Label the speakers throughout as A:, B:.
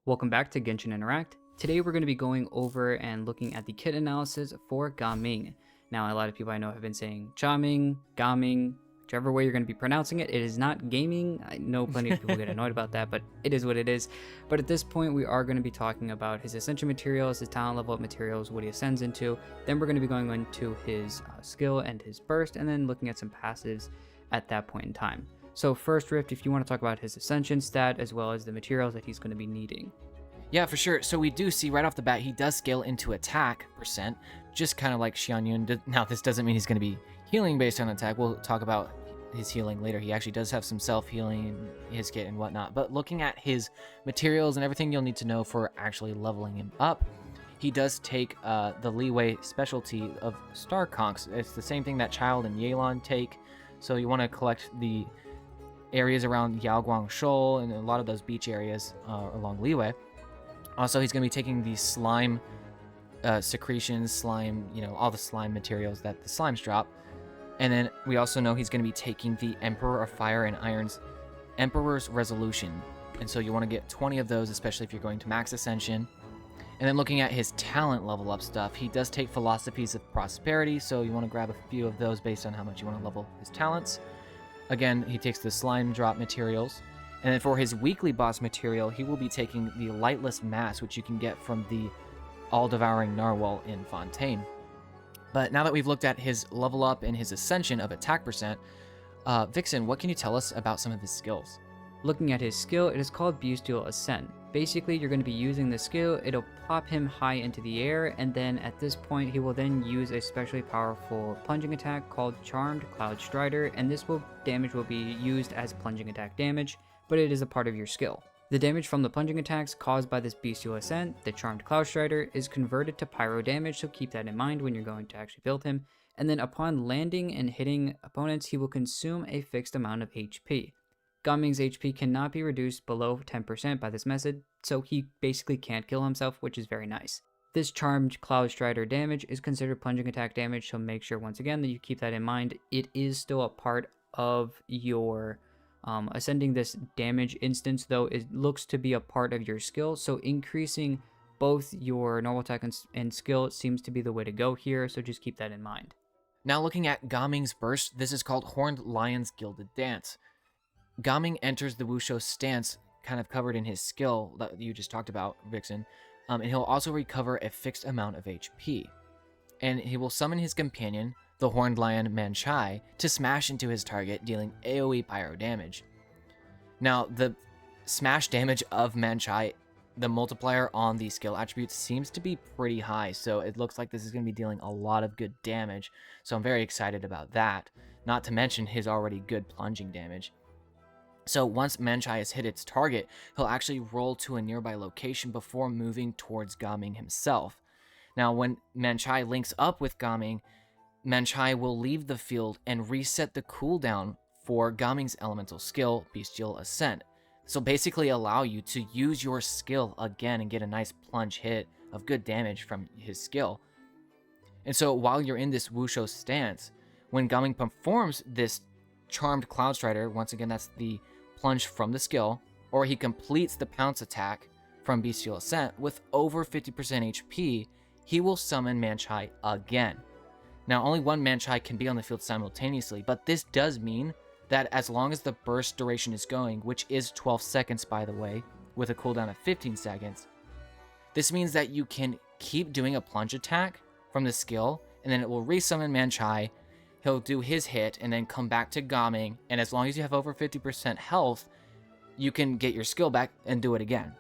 A: Welcome back to Genshin Interact. Today we're going to be going over and looking at the kit analysis for Ga Ming. Now a lot of people I know have been saying Xiao Ming, Ga Ming, whichever way you're going to be pronouncing it. It is not gaming. I know plenty of people get annoyed about that, but it is what it is. But at this point we are going to be talking about his ascension materials, his talent level up materials, what he ascends into. Then we're going to be going into his skill and his burst, and then looking at some passives at that point in time. So first, Rift, if you want to talk about his Ascension stat as well as the materials that he's going to be needing.
B: Yeah, for sure. So we do see right off the bat, he does scale into attack percent, just kind of like Xianyun. Now, this doesn't mean he's going to be healing based on attack. We'll talk about his healing later. He actually does have some self-healing in his kit and whatnot. But looking at his materials and everything you'll need to know for actually leveling him up, he does take the leeway specialty of Star Conchs. It's the same thing that Child and Yelan take. So you want to collect the areas around Yaoguang Shoal and a lot of those beach areas along Leeway. Also, he's going to be taking the slime secretions, slime, all the slime materials that the slimes drop. And then we also know he's going to be taking the Emperor of Fire and Iron's Emperor's Resolution. And so you want to get 20 of those, especially if you're going to max Ascension. And then looking at his talent level up stuff, he does take Philosophies of Prosperity, so you want to grab a few of those based on how much you want to level his talents. Again, he takes the slime drop materials. And then for his weekly boss material, he will be taking the Lightless Mass, which you can get from the All-Devouring Narwhal in Fontaine. But now that we've looked at his level up and his ascension of attack percent, Vixen, what can you tell us about some of his skills?
A: Looking at his skill, it is called Bestial Ascent. Basically, you're going to be using the skill, it'll pop him high into the air, and then at this point, he will then use a specially powerful plunging attack called Charmed Cloud Strider, and this damage will be used as plunging attack damage, but it is a part of your skill. The damage from the plunging attacks caused by this Bestial Ascent, the Charmed Cloud Strider, is converted to pyro damage, so keep that in mind when you're going to actually build him, and then upon landing and hitting opponents, he will consume a fixed amount of HP. Ga Ming's HP cannot be reduced below 10% by this method, so he basically can't kill himself, which is very nice. This Charmed Cloud Strider damage is considered plunging attack damage, so make sure once again that you keep that in mind. It is still a part of your ascending this damage instance, though it looks to be a part of your skill, so increasing both your normal attack and skill seems to be the way to go here, so just keep that in mind.
B: Now looking at Ga Ming's burst, this is called Horned Lion's Gilded Dance. Ga Ming enters the Wushu stance, kind of covered in his skill that you just talked about, Vixen, and he'll also recover a fixed amount of HP. And he will summon his companion, the Horned Lion Manchai, to smash into his target, dealing AoE pyro damage. Now, the smash damage of Manchai, the multiplier on the skill attributes seems to be pretty high, so it looks like this is going to be dealing a lot of good damage, so I'm very excited about that, not to mention his already good plunging damage. So once Manchai has hit its target, he'll actually roll to a nearby location before moving towards Ga Ming himself. Now, when Manchai links up with Ga Ming, Manchai will leave the field and reset the cooldown for Ga Ming's elemental skill, Bestial Ascent. So basically allow you to use your skill again and get a nice plunge hit of good damage from his skill. And so while you're in this Wushu stance, when Ga Ming performs this Charmed Cloud Strider, once again that's the plunge from the skill, or he completes the pounce attack from Bestial Ascent with over 50% HP, he will summon Manchai again. Now, only one Manchai can be on the field simultaneously, but this does mean that as long as the burst duration is going, which is 12 seconds by the way, with a cooldown of 15 seconds, this means that you can keep doing a plunge attack from the skill, and then it will resummon Manchai. He'll do his hit and then come back to Ga Ming, and as long as you have over 50% health, you can get your skill back and do it again.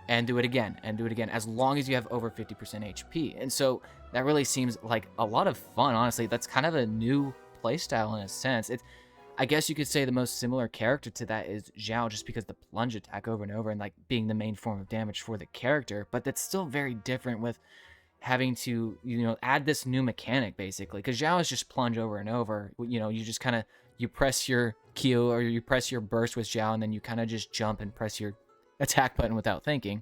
B: And do it again, and do it again, as long as you have over 50% HP. And so that really seems like a lot of fun, honestly. That's kind of a new playstyle in a sense. I guess you could say the most similar character to that is Xiao, just because the plunge attack over and over and like being the main form of damage for the character, but that's still very different with having to, add this new mechanic basically, because Xiao is just plunge over and over. You just kind of, you press your Q or you press your burst with Xiao, and then you kind of just jump and press your attack button without thinking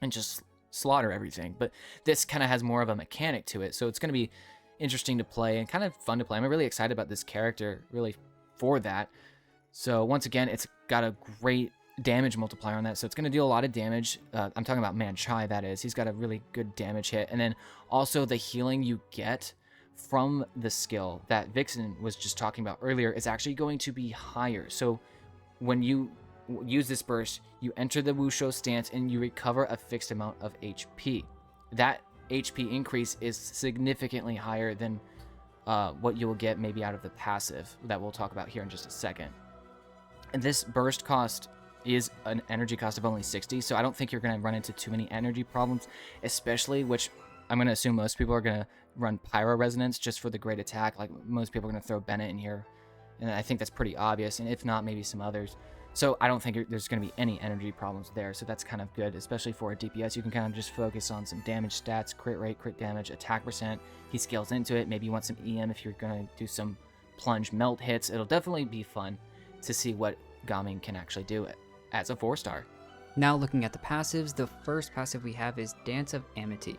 B: and just slaughter everything. But this kind of has more of a mechanic to it, so it's going to be interesting to play and kind of fun to play. I'm really excited about this character, really, for that. So once again, it's got a great damage multiplier on that, so it's going to deal a lot of damage. I'm talking about Manchai, that is. He's got a really good damage hit. And then also the healing you get from the skill that Vixen was just talking about earlier is actually going to be higher. So when you use this burst, you enter the Wusho stance and you recover a fixed amount of HP. That HP increase is significantly higher than what you will get maybe out of the passive that we'll talk about here in just a second. And this burst cost is an energy cost of only 60, so I don't think you're going to run into too many energy problems, especially, which I'm going to assume most people are going to run Pyro Resonance just for the great attack. Like, most people are going to throw Bennett in here, and I think that's pretty obvious, and if not, maybe some others. So I don't think there's going to be any energy problems there, so that's kind of good, especially for a DPS. You can kind of just focus on some damage stats, crit rate, crit damage, attack percent. He scales into it. Maybe you want some EM if you're going to do some plunge melt hits. It'll definitely be fun to see what Ga Ming can actually do as a 4-star.
A: Now looking at the passives, the first passive we have is Dance of Amity.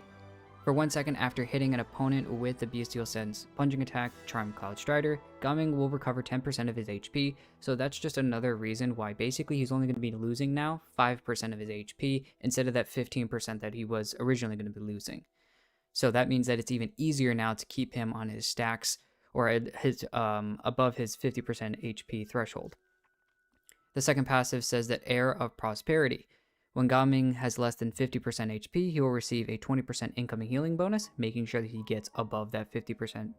A: For 1 second after hitting an opponent with the Bestial Sense plunging attack, Charm Cloud Strider, Ga Ming will recover 10% of his HP, so that's just another reason why basically he's only going to be losing now 5% of his HP instead of that 15% that he was originally going to be losing. So that means that it's even easier now to keep him on his stacks or at his above his 50% HP threshold. The second passive says that Heir of Prosperity. When Ga Ming has less than 50% HP, he will receive a 20% incoming healing bonus, making sure that he gets above that 50%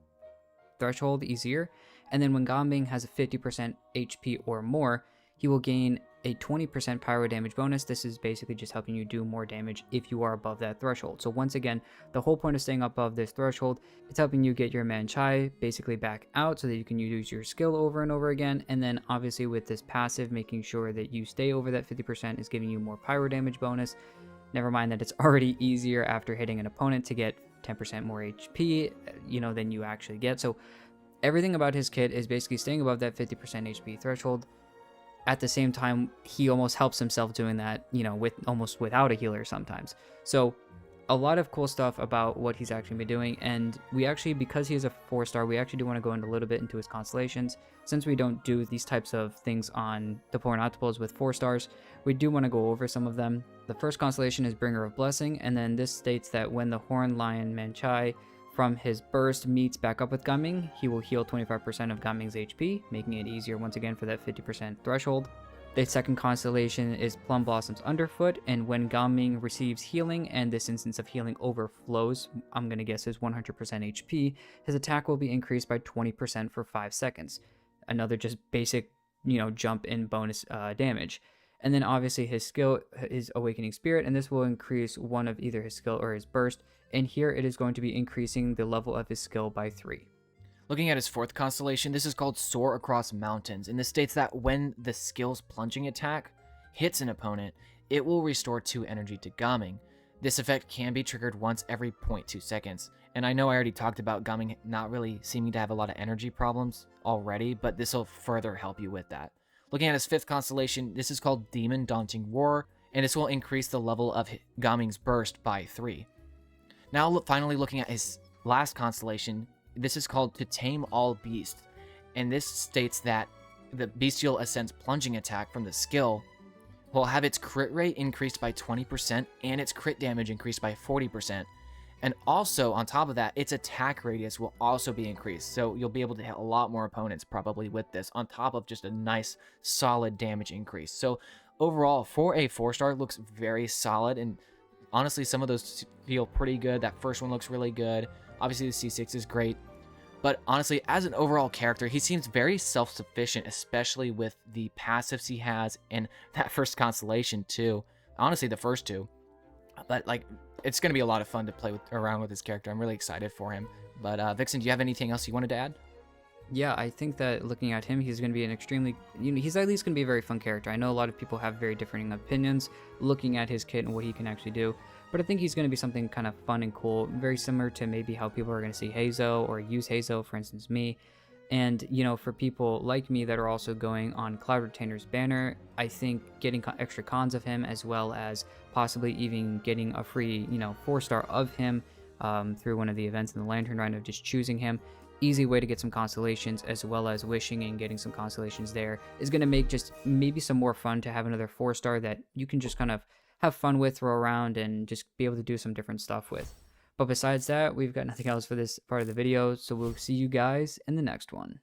A: threshold easier. And then when Ga Ming has a 50% HP or more, he will gain a 20% pyro damage bonus. This is basically just helping you do more damage if you are above that threshold. So once again, the whole point of staying above this threshold, it's helping you get your Manchai basically back out so that you can use your skill over and over again. And then obviously with this passive, making sure that you stay over that 50% is giving you more pyro damage bonus. Never mind that it's already easier after hitting an opponent to get 10% more HP, than you actually get. So everything about his kit is basically staying above that 50% HP threshold. At the same time, he almost helps himself doing that, with almost without a healer sometimes. So a lot of cool stuff about what he's actually been doing. And we actually, because he is a 4-star, we actually do want to go into a little bit into his constellations. Since we don't do these types of things on the Polar Octopus with 4 stars, we do want to go over some of them. The first constellation is Bringer of Blessing, and then this states that when the Horned Lion Manchai from his burst meets back up with Ga Ming, he will heal 25% of Ga Ming's HP, making it easier once again for that 50% threshold. The second constellation is Plum Blossom's Underfoot, and when Ga Ming receives healing and this instance of healing overflows, I'm going to guess his 100% HP, his attack will be increased by 20% for 5 seconds. Another just basic, jump in bonus damage. And then obviously his skill is Awakening Spirit, and this will increase one of either his skill or his burst. And here it is going to be increasing the level of his skill by 3.
B: Looking at his fourth constellation, this is called Soar Across Mountains, and this states that when the skill's plunging attack hits an opponent, it will restore 2 energy to Ga Ming. This effect can be triggered once every 0.2 seconds. And I know I already talked about Ga Ming not really seeming to have a lot of energy problems already, but this will further help you with that. Looking at his fifth constellation, this is called Demon Daunting Roar, and this will increase the level of Ga Ming's burst by 3. Now, finally looking at his last constellation, this is called To Tame All Beasts, and this states that the Bestial Ascent's plunging attack from the skill will have its crit rate increased by 20% and its crit damage increased by 40%. And also, on top of that, its attack radius will also be increased, so you'll be able to hit a lot more opponents probably with this, on top of just a nice, solid damage increase. So overall, for a 4-star, looks very solid, and honestly, some of those feel pretty good. That first one looks really good. Obviously, the C6 is great. But honestly, as an overall character, he seems very self-sufficient, especially with the passives he has and that first constellation too. Honestly, the first two. But it's going to be a lot of fun to play around with this character. I'm really excited for him. But Vixen, do you have anything else you wanted to add?
A: Yeah, I think that looking at him, he's going to be an extremely, he's at least going to be a very fun character. I know a lot of people have very differing opinions looking at his kit and what he can actually do, but I think he's going to be something kind of fun and cool, very similar to maybe how people are going to see Hazo or use Hazo, for instance, me. And, for people like me that are also going on Cloud Retainer's banner, I think getting extra cons of him, as well as possibly even getting a free, 4-star of him through one of the events in the Lantern Rhino, just choosing him, easy way to get some constellations, as well as wishing and getting some constellations there is going to make just maybe some more fun to have another 4-star that you can just kind of have fun with, throw around, and just be able to do some different stuff with. But besides that, we've got nothing else for this part of the video, so we'll see you guys in the next one.